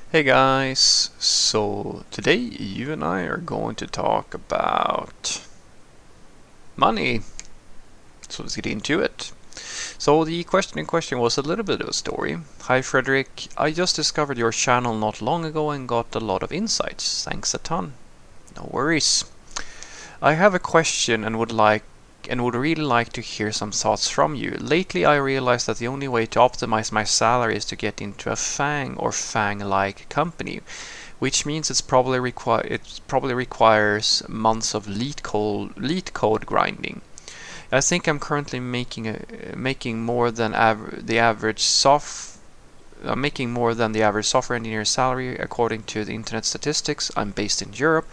Hey guys, so today you and I are going to talk about money. So let's get into it. So the question in question was a little bit of a story. Hi Frederick, I just discovered your channel not long ago and got a lot of insights. Thanks a ton. No worries. I have a question and would really like to hear some thoughts from you. Lately I realized that the only way to optimize my salary is to get into a FANG or FANG-like company, which means it probably requires months of leet code grinding. I think I'm currently making more than the average making more than the average software engineer salary according to the internet statistics. I'm based in Europe.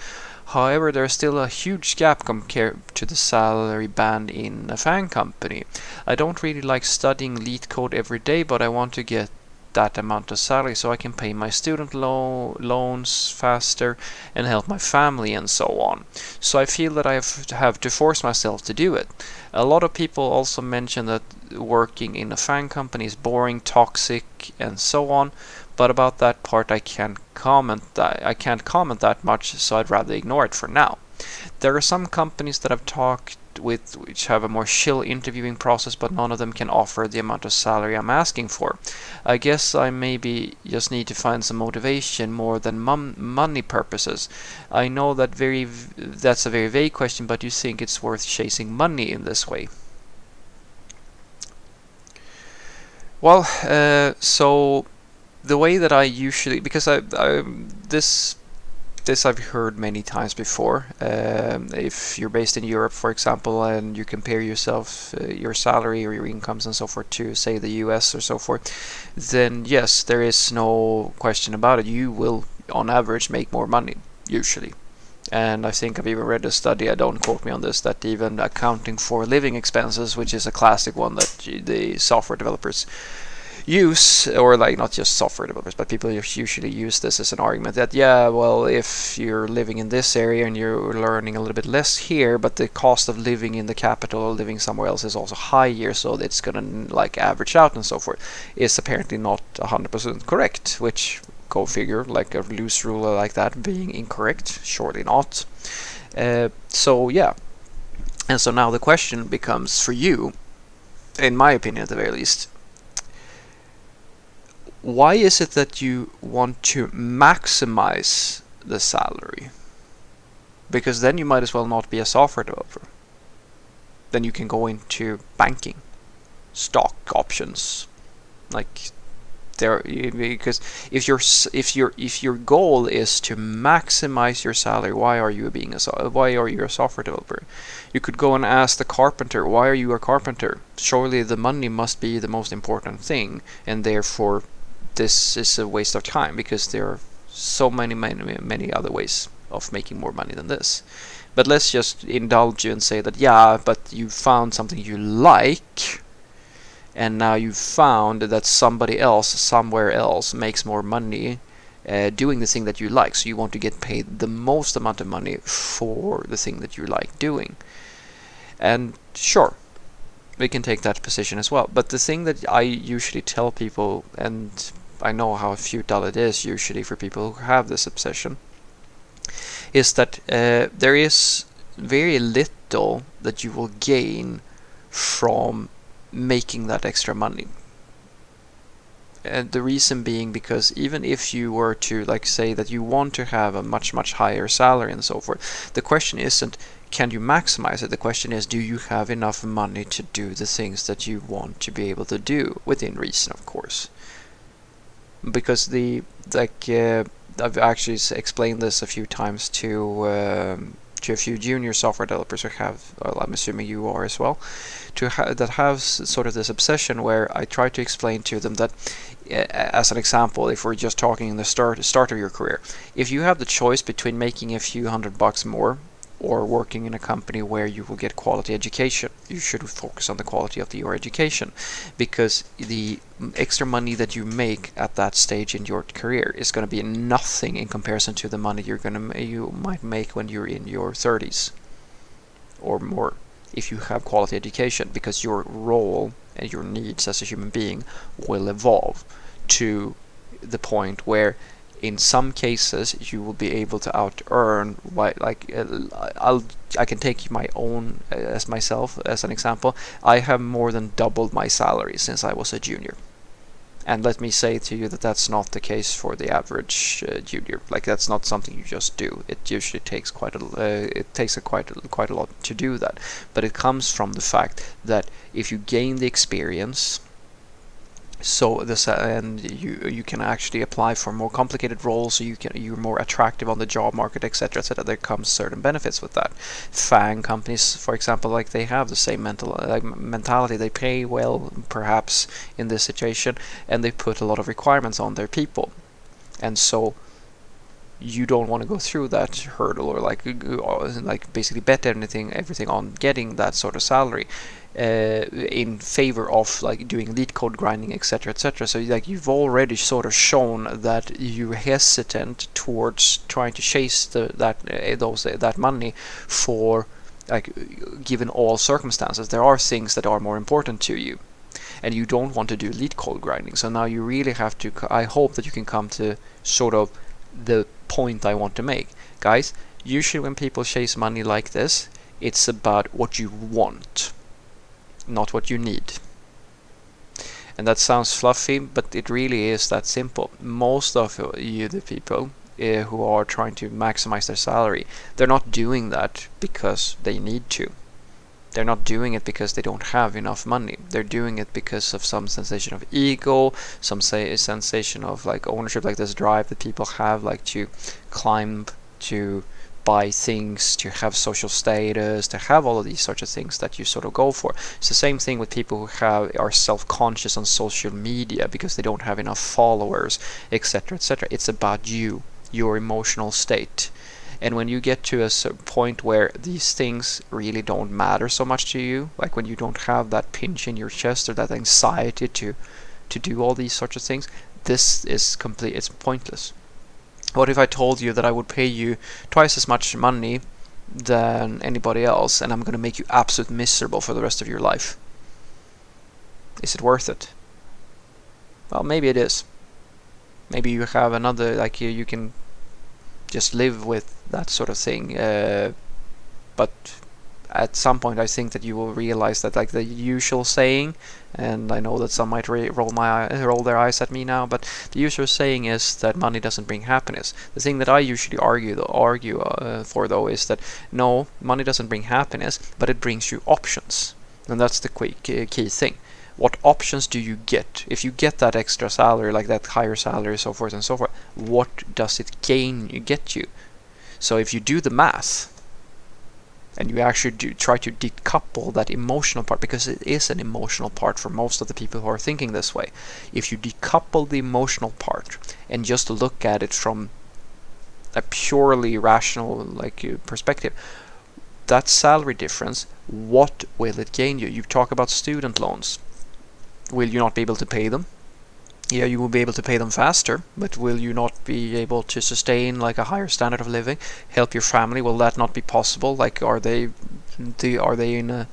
However, there is still a huge gap compared to the salary band in a FANG company. I don't really like studying leet code every day, but I want to get that amount of salary so I can pay my student loans faster and help my family and so on. So I feel that I have to force myself to do it. A lot of people also mention that working in a FANG company is boring, toxic, and so on. But about that part, I can't comment that much, so I'd rather ignore it for now. There are some companies that I've talked with which have a more chill interviewing process, but none of them can offer the amount of salary I'm asking for. I guess I maybe just need to find some motivation more than money purposes. I know that's a very vague question, but you think it's worth chasing money in this way? Well, so the way that I usually, because this I've heard many times before. If you're based in Europe, for example, and you compare your salary or your incomes and so forth to, say, the US or so forth, then yes, there is no question about it. You will, on average, make more money, usually. And I think I've even read a study, I don't quote me on this, that even accounting for living expenses, which is a classic one that the software developers use, or like not just software developers, but people usually use this as an argument that, yeah, well, if you're living in this area and you're learning a little bit less here, but the cost of living in the capital or living somewhere else is also higher, so it's gonna like average out and so forth, is apparently not 100% correct, which, go figure, like a loose rule like that being incorrect, surely not. So yeah, and so now the question becomes for you, in my opinion at the very least, why is it that you want to maximize the salary? Because then you might as well not be a software developer. Then you can go into banking, stock options, like there. Because if your goal is to maximize your salary, why are you a software developer? You could go and ask the carpenter, why are you a carpenter? Surely the money must be the most important thing, and therefore this is a waste of time because there are so many other ways of making more money than this. But let's just indulge you and say that, yeah, but you found something you like, and now you've found that somebody else somewhere else makes more money doing the thing that you like, so you want to get paid the most amount of money for the thing that you like doing. And sure, we can take that position as well. But the thing that I usually tell people, and I know how futile it is usually for people who have this obsession, is that there is very little that you will gain from making that extra money. And the reason being because even if you were to, like, say that you want to have a much higher salary and so forth, the question isn't can you maximize it. The question is, do you have enough money to do the things that you want to be able to do, within reason, of course. Because I've actually explained this a few times to a few junior software developers who have, well, I'm assuming you are as well, that have sort of this obsession, where I try to explain to them that, as an example, if we're just talking in the start of your career, if you have the choice between making a few $100 more or working in a company where you will get quality education, you should focus on the quality of your education, because the extra money that you make at that stage in your career is going to be nothing in comparison to the money you might make when you're in your 30s or more, if you have quality education, because your role and your needs as a human being will evolve to the point where in some cases you will be able to out earn, I can take my own as myself as an example. I have more than doubled my salary since I was a junior. And let me say to you that that's not the case for the average junior. Like, that's not something you just do. It usually takes quite a lot to do that. But it comes from the fact that if you gain the experience, and you can actually apply for more complicated roles, so you're more attractive on the job market, etc., etc. There comes certain benefits with that. FAANG companies, for example, like, they have the same mentality. They pay well, perhaps, in this situation, and they put a lot of requirements on their people, and so you don't want to go through that hurdle, or like basically bet everything on getting that sort of salary, in favor of like doing lead code grinding, etc., etc. So like, you've already sort of shown that you're hesitant towards trying to chase that money for, like, given all circumstances. There are things that are more important to you, and you don't want to do lead code grinding. So now you really have to, I hope that you can come to sort of the point I want to make. Guys, usually when people chase money like this, it's about what you want, not what you need. And that sounds fluffy, but it really is that simple. Most of you, the people who are trying to maximize their salary, they're not doing that because they need to. They're not doing it because they don't have enough money. They're doing it because of some sensation of ego, some sensation of like ownership, like this drive that people have, like to climb, to buy things, to have social status, to have all of these sorts of things that you sort of go for. It's the same thing with people who are self-conscious on social media because they don't have enough followers, etc., etc. It's about you, your emotional state. And when you get to a certain point where these things really don't matter so much to you, like when you don't have that pinch in your chest or that anxiety to do all these sorts of things, this is it's pointless. What if I told you that I would pay you twice as much money than anybody else, and I'm going to make you absolutely miserable for the rest of your life? Is it worth it? Well, maybe it is. Maybe you have another, like, you can just live with that sort of thing, but at some point I think that you will realize that, like, the usual saying, and I know that some might roll their eyes at me now, but the usual saying is that money doesn't bring happiness. The thing that I usually argue for, though, is that no, money doesn't bring happiness, but it brings you options, and that's the key thing. What options do you get? If you get that extra salary, like that higher salary, so forth and so forth, what does it get you? So if you do the math, and you actually try to decouple that emotional part, because it is an emotional part for most of the people who are thinking this way. If you decouple the emotional part and just look at it from a purely rational perspective, that salary difference, what will it gain you? You talk about student loans. Will you not be able to pay them? Yeah, you will be able to pay them faster, but will you not be able to sustain like a higher standard of living, help your family? Will that not be possible? Like, are they in a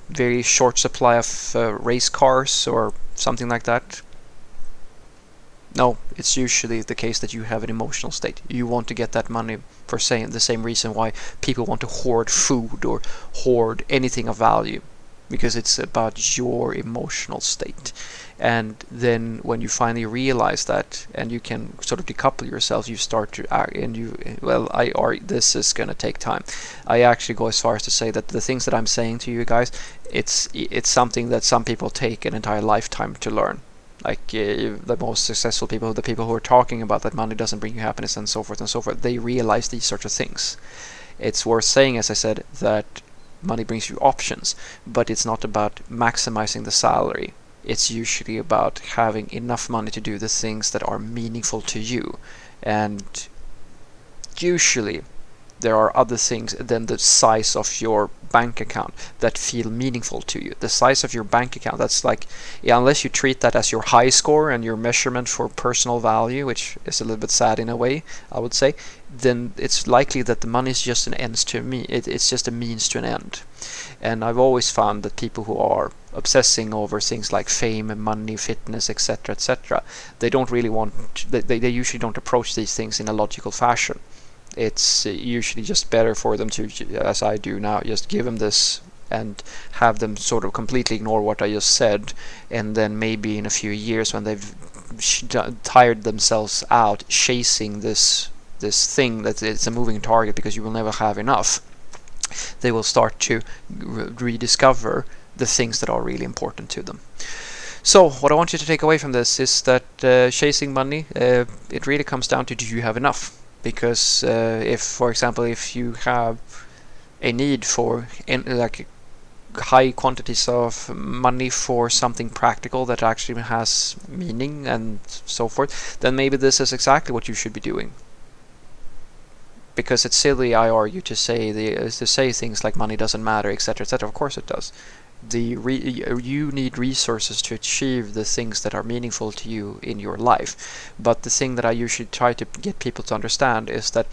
very short supply of race cars or something like that? No, it's usually the case that you have an emotional state. You want to get that money for the same reason why people want to hoard food or hoard anything of value, because it's about your emotional state. And then when you finally realize that, and you can sort of decouple yourself, you start to act, and this is going to take time. I actually go as far as to say that the things that I'm saying to you guys, it's something that some people take an entire lifetime to learn. Like the most successful people, the people who are talking about that money doesn't bring you happiness and so forth, they realize these sorts of things. It's worth saying, as I said, that money brings you options, but it's not about maximizing the salary. It's usually about having enough money to do the things that are meaningful to you. And usually there are other things than the size of your bank account that feel meaningful to you. The size of your bank account, that's like, yeah, unless you treat that as your high score and your measurement for personal value, which is a little bit sad in a way, I would say, then it's likely that the money is just an ends to me. It's just a means to an end. And I've always found that people who are obsessing over things like fame, money, fitness, etc., they don't really want, they usually don't approach these things in a logical fashion. It's usually just better for them to, as I do now, just give them this and have them sort of completely ignore what I just said, and then maybe in a few years when they've tired themselves out chasing this thing that it's a moving target because you will never have enough, they will start to rediscover the things that are really important to them. So what I want you to take away from this is that chasing money, it really comes down to, do you have enough? Because if, for example, if you have a need for like high quantities of money for something practical that actually has meaning and so forth, then maybe this is exactly what you should be doing. Because it's silly, I argue, to say things like money doesn't matter, etc., etc. Of course it does. You need resources to achieve the things that are meaningful to you in your life. But the thing that I usually try to get people to understand is that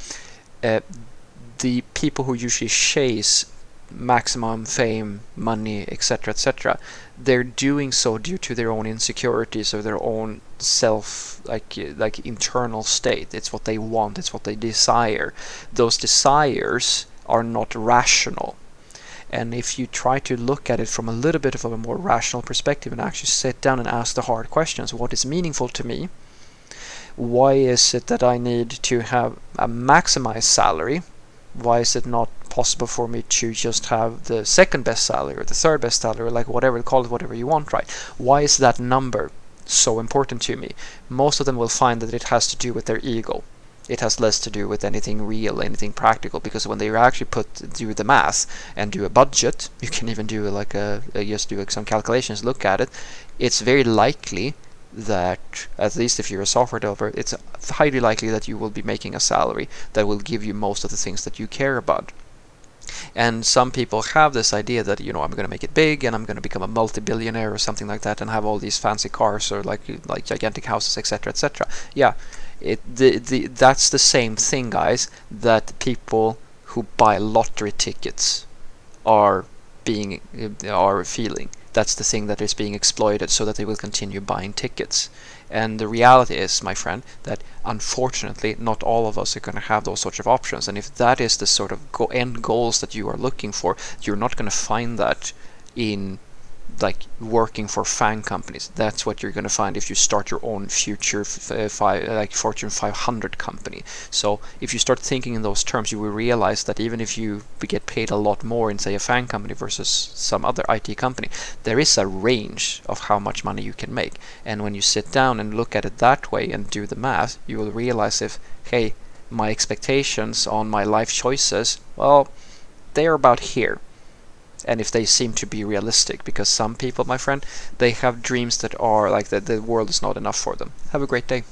the people who usually chase maximum fame, money, etc., etc., they're doing so due to their own insecurities or their own self, like internal state. It's what they want, it's what they desire. Those desires are not rational. And if you try to look at it from a little bit of a more rational perspective and actually sit down and ask the hard questions, what is meaningful to me? Why is it that I need to have a maximized salary? Why is it not possible for me to just have the second best salary or the third best salary, or like whatever, call it whatever you want, right? Why is that number so important to me? Most of them will find that it has to do with their ego. It has less to do with anything real, anything practical, because when they actually do the math and do a budget, you can even do like just do some calculations, look at it, it's very likely that, at least if you're a software developer, it's highly likely that you will be making a salary that will give you most of the things that you care about. And some people have this idea that, I'm going to make it big and I'm going to become a multi-billionaire or something like that and have all these fancy cars or like gigantic houses, etc., etc. Yeah, that's the same thing, guys, that people who buy lottery tickets are feeling. That's the thing that is being exploited so that they will continue buying tickets. And the reality is, my friend, that unfortunately not all of us are going to have those sorts of options. And if that is the sort of end goals that you are looking for, you're not going to find that in like working for FAANG companies. That's what you're going to find if you start your own future Fortune 500 company. So if you start thinking in those terms, you will realize that even if you get paid a lot more in, say, a FAANG company versus some other IT company, there is a range of how much money you can make. And when you sit down and look at it that way and do the math, you will realize if, hey, my expectations on my life choices, well, they're about here. And if they seem to be realistic, because some people, my friend, they have dreams that are like that the world is not enough for them. Have a great day.